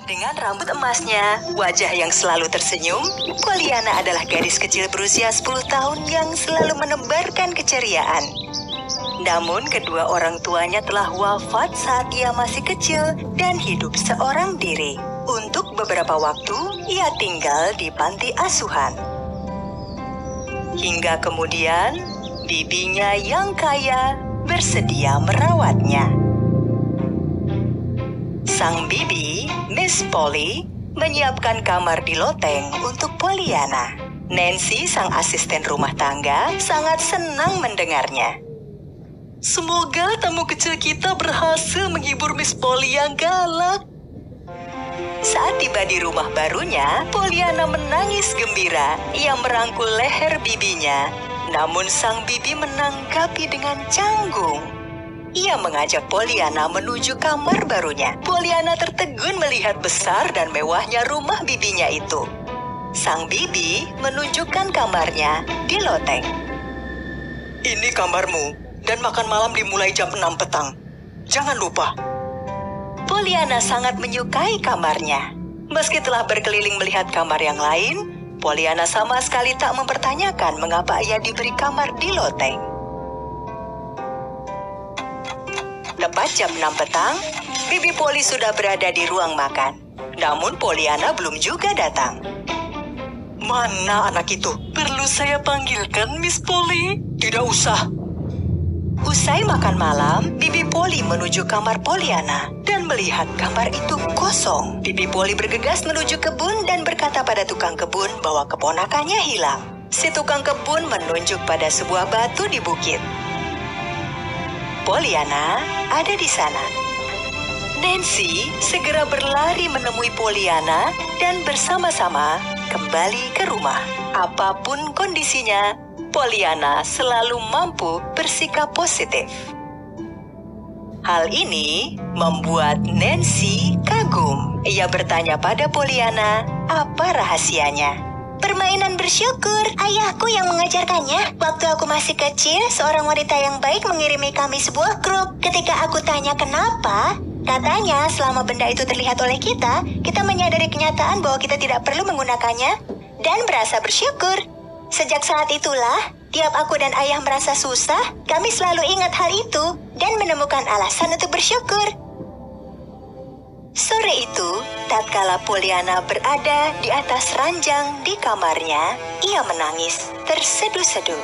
Dengan rambut emasnya, wajah yang selalu tersenyum, Pollyanna adalah gadis kecil berusia 10 tahun yang selalu menebarkan keceriaan. Namun kedua orang tuanya telah wafat saat ia masih kecil dan hidup seorang diri. Untuk beberapa waktu, ia tinggal di panti asuhan. Hingga kemudian, bibinya yang kaya bersedia merawatnya. Sang bibi, Miss Polly, menyiapkan kamar di loteng untuk Pollyanna. Nancy, sang asisten rumah tangga, sangat senang mendengarnya. Semoga tamu kecil kita berhasil menghibur Miss Polly yang galak. Saat tiba di rumah barunya, Pollyanna menangis gembira. Ia merangkul leher bibinya, namun sang bibi menanggapi dengan canggung. Ia mengajak Pollyanna menuju kamar barunya. Pollyanna tertegun melihat besar dan mewahnya rumah bibinya itu. Sang bibi menunjukkan kamarnya di loteng. Ini kamarmu, dan makan malam dimulai jam 6 petang. Jangan lupa. Pollyanna sangat menyukai kamarnya. Meski telah berkeliling melihat kamar yang lain, Pollyanna sama sekali tak mempertanyakan mengapa ia diberi kamar di loteng. Tepat jam 6 petang, Bibi Polly sudah berada di ruang makan. Namun Pollyanna belum juga datang. Mana anak itu? Perlu saya panggilkan, Miss Polly? Tidak usah. Usai makan malam, Bibi Polly menuju kamar Pollyanna dan melihat kamar itu kosong. Bibi Polly bergegas menuju kebun dan berkata pada tukang kebun bahwa keponakannya hilang. Si tukang kebun menunjuk pada sebuah batu di bukit. Pollyanna ada di sana. Nancy segera berlari menemui Pollyanna dan bersama-sama kembali ke rumah. Apapun kondisinya, Pollyanna selalu mampu bersikap positif. Hal ini membuat Nancy kagum. Ia bertanya pada Pollyanna apa rahasianya. Permainan bersyukur, ayahku yang mengajarkannya. Waktu aku masih kecil, seorang wanita yang baik mengirimi kami sebuah grup. Ketika aku tanya kenapa, katanya selama benda itu terlihat oleh kita menyadari kenyataan bahwa kita tidak perlu menggunakannya dan berasa bersyukur. Sejak saat itulah, tiap aku dan ayah merasa susah, kami selalu ingat hal itu dan menemukan alasan untuk bersyukur. Sore itu, tatkala Pollyanna berada di atas ranjang di kamarnya, ia menangis terseduh-seduh.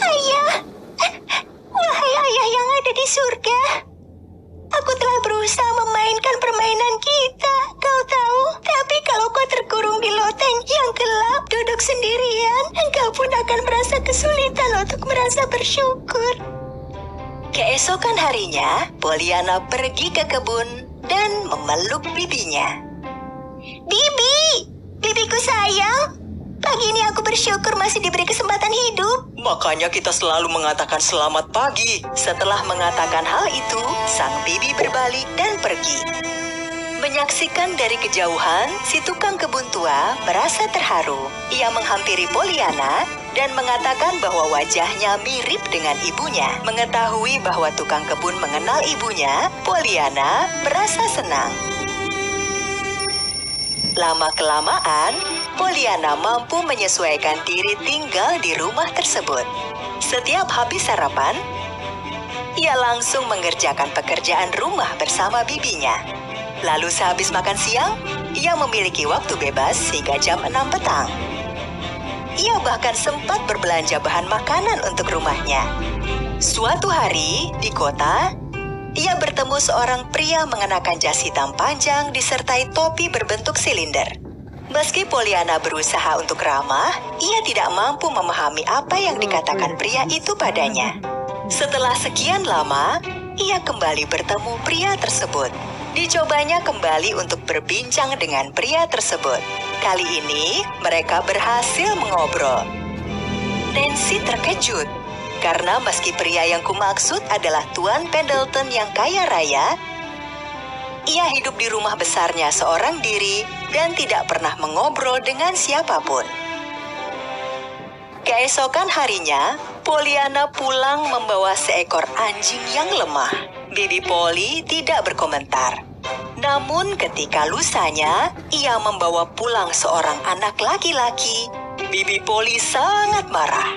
Ayah, wahai ayah yang ada di surga, aku telah berusaha memainkan permainan kita, kau tahu. Tapi kalau kau terkurung di loteng yang gelap, duduk sendirian, engkau pun akan merasa kesulitan untuk merasa bersyukur. Keesokan harinya, Pollyanna pergi ke kebun dan memeluk bibinya. Bibi, bibiku sayang, pagi ini aku bersyukur masih diberi kesempatan hidup. Makanya kita selalu mengatakan selamat pagi. Setelah mengatakan hal itu, sang bibi berbalik dan pergi. Menyaksikan dari kejauhan, si tukang kebun tua merasa terharu. Ia menghampiri Pollyanna dan mengatakan bahwa wajahnya mirip dengan ibunya. Mengetahui bahwa tukang kebun mengenal ibunya, Pollyanna merasa senang. Lama-kelamaan, Pollyanna mampu menyesuaikan diri tinggal di rumah tersebut. Setiap habis sarapan, ia langsung mengerjakan pekerjaan rumah bersama bibinya. Lalu sehabis makan siang, ia memiliki waktu bebas hingga jam 6 petang. Ia bahkan sempat berbelanja bahan makanan untuk rumahnya. Suatu hari di kota, ia bertemu seorang pria mengenakan jas hitam panjang disertai topi berbentuk silinder. Meski Pollyanna berusaha untuk ramah, ia tidak mampu memahami apa yang dikatakan pria itu padanya. Setelah sekian lama, ia kembali bertemu pria tersebut. Dicobanya kembali untuk berbincang dengan pria tersebut. Kali ini, mereka berhasil mengobrol. Nancy terkejut, karena meski pria yang kumaksud adalah Tuan Pendleton yang kaya raya, ia hidup di rumah besarnya seorang diri dan tidak pernah mengobrol dengan siapapun. Keesokan harinya, Pollyanna pulang membawa seekor anjing yang lemah. Bibi Polly tidak berkomentar. Namun ketika lusanya, ia membawa pulang seorang anak laki-laki, Bibi Polly sangat marah.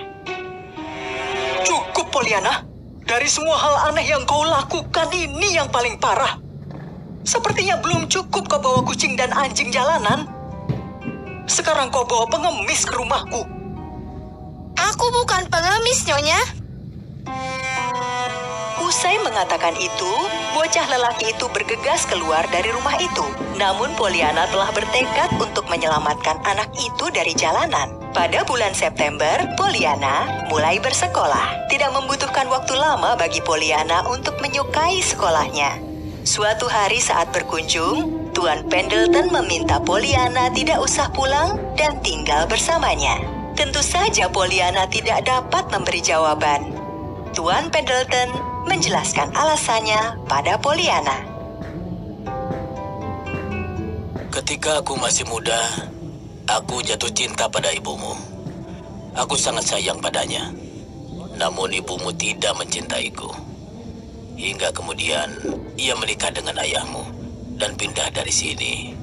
Cukup, Pollyanna. Dari semua hal aneh yang kau lakukan, ini yang paling parah. Sepertinya belum cukup kau bawa kucing dan anjing jalanan. Sekarang kau bawa pengemis ke rumahku. Aku bukan pengemis, Nyonya. Usai mengatakan itu, bocah lelaki itu bergegas keluar dari rumah itu. Namun Pollyanna telah bertekad untuk menyelamatkan anak itu dari jalanan. Pada bulan September, Pollyanna mulai bersekolah. Tidak membutuhkan waktu lama bagi Pollyanna untuk menyukai sekolahnya. Suatu hari saat berkunjung, Tuan Pendleton meminta Pollyanna tidak usah pulang dan tinggal bersamanya. Tentu saja Pollyanna tidak dapat memberi jawaban. Tuan Pendleton menjelaskan alasannya pada Pollyanna. Ketika aku masih muda, aku jatuh cinta pada ibumu. Aku sangat sayang padanya. Namun ibumu tidak mencintaiku. Hingga kemudian ia menikah dengan ayahmu dan pindah dari sini.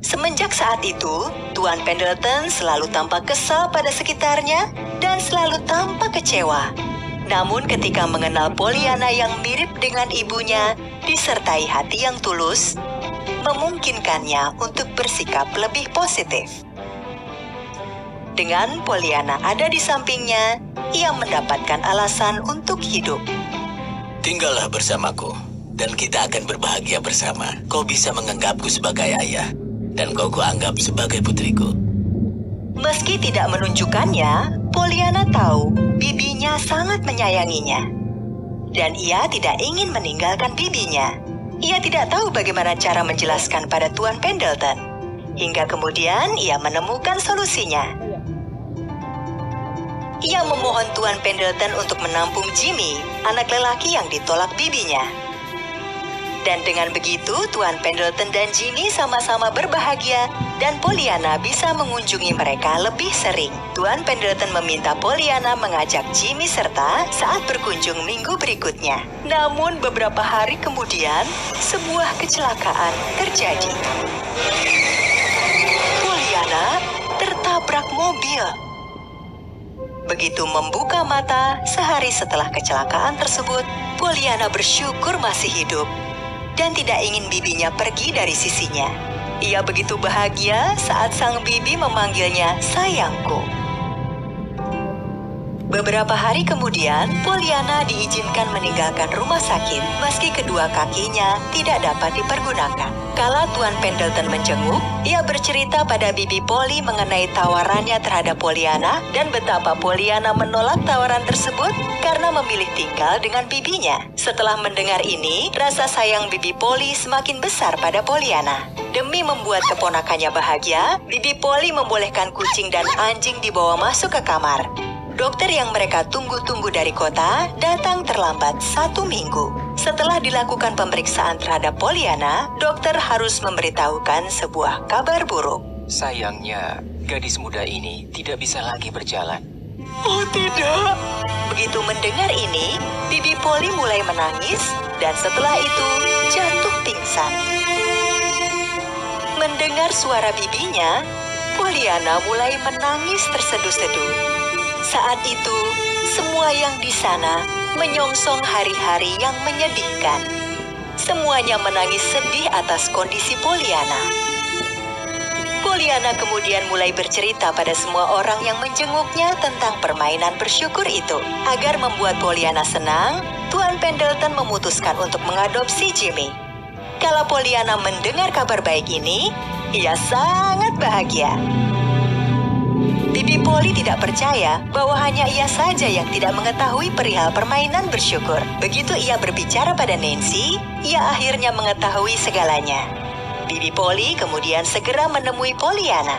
Semenjak saat itu, Tuan Pendleton selalu tampak kesal pada sekitarnya dan selalu tampak kecewa. Namun ketika mengenal Pollyanna yang mirip dengan ibunya, disertai hati yang tulus, memungkinkannya untuk bersikap lebih positif. Dengan Pollyanna ada di sampingnya, ia mendapatkan alasan untuk hidup. Tinggallah bersamaku, dan kita akan berbahagia bersama. Kau bisa menganggapku sebagai ayah, dan kau kuanggap sebagai putriku. Meski tidak menunjukkannya, Pollyanna tahu bibinya sangat menyayanginya. Dan ia tidak ingin meninggalkan bibinya. Ia tidak tahu bagaimana cara menjelaskan pada Tuan Pendleton. Hingga kemudian ia menemukan solusinya. Ia memohon Tuan Pendleton untuk menampung Jimmy, anak lelaki yang ditolak bibinya. Dan dengan begitu, Tuan Pendleton dan Jimmy sama-sama berbahagia dan Pollyanna bisa mengunjungi mereka lebih sering. Tuan Pendleton meminta Pollyanna mengajak Jimmy serta saat berkunjung minggu berikutnya. Namun beberapa hari kemudian, sebuah kecelakaan terjadi. Pollyanna tertabrak mobil. Begitu membuka mata sehari setelah kecelakaan tersebut, Pollyanna bersyukur masih hidup dan tidak ingin bibinya pergi dari sisinya. Ia begitu bahagia saat sang bibi memanggilnya sayangku. Beberapa hari kemudian, Pollyanna diizinkan meninggalkan rumah sakit meski kedua kakinya tidak dapat dipergunakan. Kala Tuan Pendleton menjenguk, ia bercerita pada Bibi Polly mengenai tawarannya terhadap Pollyanna dan betapa Pollyanna menolak tawaran tersebut karena memilih tinggal dengan bibinya. Setelah mendengar ini, rasa sayang Bibi Polly semakin besar pada Pollyanna. Demi membuat keponakannya bahagia, Bibi Polly membolehkan kucing dan anjing dibawa masuk ke kamar. Dokter yang mereka tunggu-tunggu dari kota datang terlambat 1 minggu. Setelah dilakukan pemeriksaan terhadap Pollyanna, dokter harus memberitahukan sebuah kabar buruk. Sayangnya, gadis muda ini tidak bisa lagi berjalan. Oh tidak! Begitu mendengar ini, Bibi Polly mulai menangis dan setelah itu jatuh pingsan. Mendengar suara bibinya, Pollyanna mulai menangis terseduh-seduh. Saat itu, semua yang di sana menyongsong hari-hari yang menyedihkan. Semuanya menangis sedih atas kondisi Pollyanna. Pollyanna kemudian mulai bercerita pada semua orang yang menjenguknya tentang permainan bersyukur itu. Agar membuat Pollyanna senang, Tuan Pendleton memutuskan untuk mengadopsi Jimmy. Kalau Pollyanna mendengar kabar baik ini, ia sangat bahagia. Bibi Polly tidak percaya bahwa hanya ia saja yang tidak mengetahui perihal permainan bersyukur. Begitu ia berbicara pada Nancy, ia akhirnya mengetahui segalanya. Bibi Polly kemudian segera menemui Pollyanna.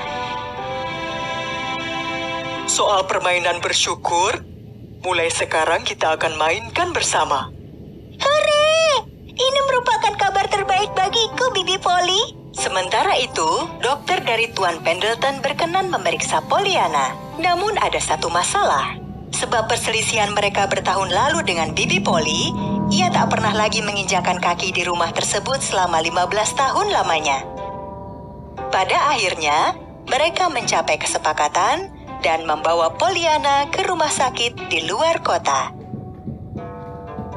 Soal permainan bersyukur, mulai sekarang kita akan mainkan bersama. Hore! Ini merupakan kabar terbaik bagiku, Bibi Polly. Sementara itu, dokter dari Tuan Pendleton berkenan memeriksa Pollyanna. Namun ada satu masalah. Sebab perselisihan mereka bertahun lalu dengan Bibi Polly, ia tak pernah lagi menginjakan kaki di rumah tersebut selama 15 tahun lamanya. Pada akhirnya, mereka mencapai kesepakatan dan membawa Pollyanna ke rumah sakit di luar kota.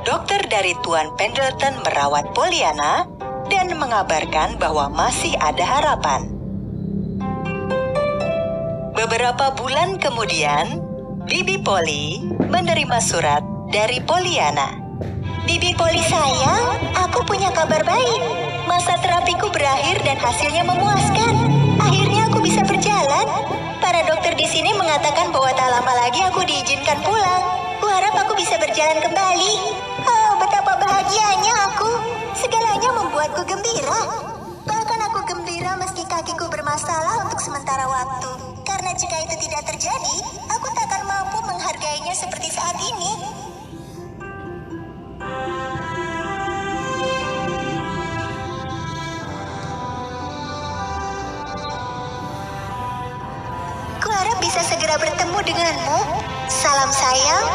Dokter dari Tuan Pendleton merawat Pollyanna dan mengabarkan bahwa masih ada harapan. Beberapa bulan kemudian, Bibi Polly menerima surat dari Pollyanna. Bibi Polly sayang, aku punya kabar baik. Masa terapiku berakhir dan hasilnya memuaskan. Akhirnya aku bisa berjalan. Para dokter di sini mengatakan bahwa tak lama lagi aku diizinkan pulang. Kuharap aku bisa berjalan kembali. Oh, betapa bahagianya aku. Segalanya membuatku gembira. Bahkan aku gembira meski kakiku bermasalah untuk sementara waktu. Karena jika itu tidak terjadi, aku tak akan mampu menghargainya seperti saat ini. Kuharap bisa segera bertemu denganmu. Salam sayang,